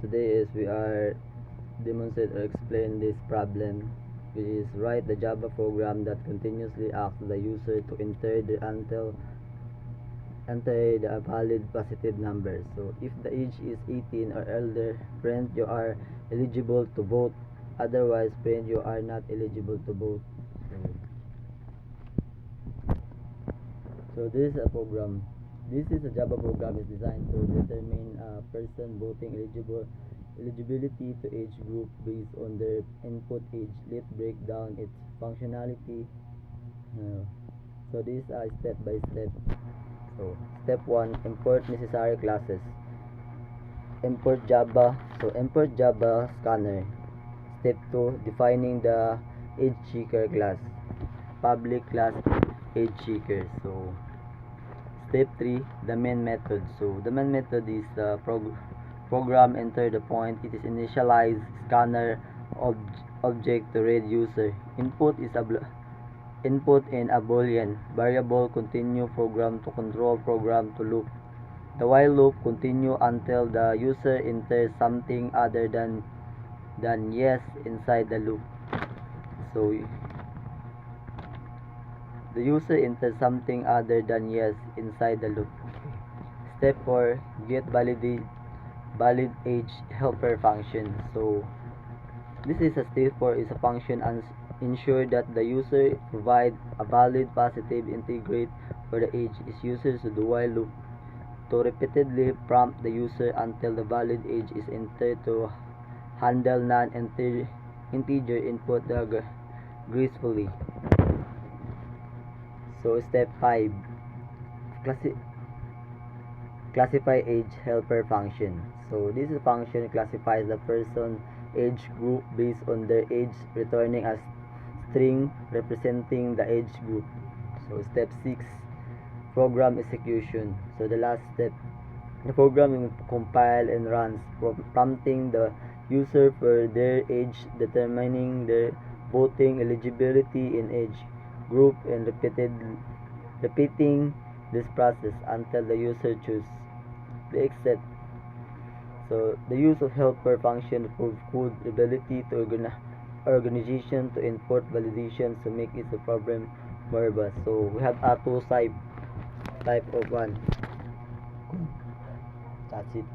Today is we are demonstrate or explain this problem, which is write the Java program that continuously asks the user to enter the valid positive number. So if the age is 18 or elder, print you are eligible to vote. Otherwise, print you are not eligible to vote. So this is a program. This is a Java program is designed to determine a person voting eligibility to age group based on their input age. Let's break down its functionality. So this is step by step. So step 1, import necessary classes. Import Java. So import Java scanner. Step 2, defining the age checker class. Public class age checker. So step 3, the main method. So the main method is the program enter the point. It is initialize scanner object to read user. Input is input in a boolean variable. Continue program to control program to loop. The while loop continue until the user enters something other than yes inside the loop. So the user enters something other than yes inside the loop. Step 4, get valid age helper function. So this is a step 4 is a function and ensure that the user provide a valid positive integrate for the age is used to the while loop to repeatedly prompt the user until the valid age is entered to handle non-integer input gracefully. So step 5, classify age helper function. So this function classifies the person age group based on their age, returning a string representing the age group. So step 6, program execution. So the last step, the program will compile and runs, prompting the user for their age, determining their voting eligibility in age group, and repeating this process until the user chooses the exit. So the use of helper function proves good ability to organization to import validation to make it a problem more robust. So we have a two type of one. That's it.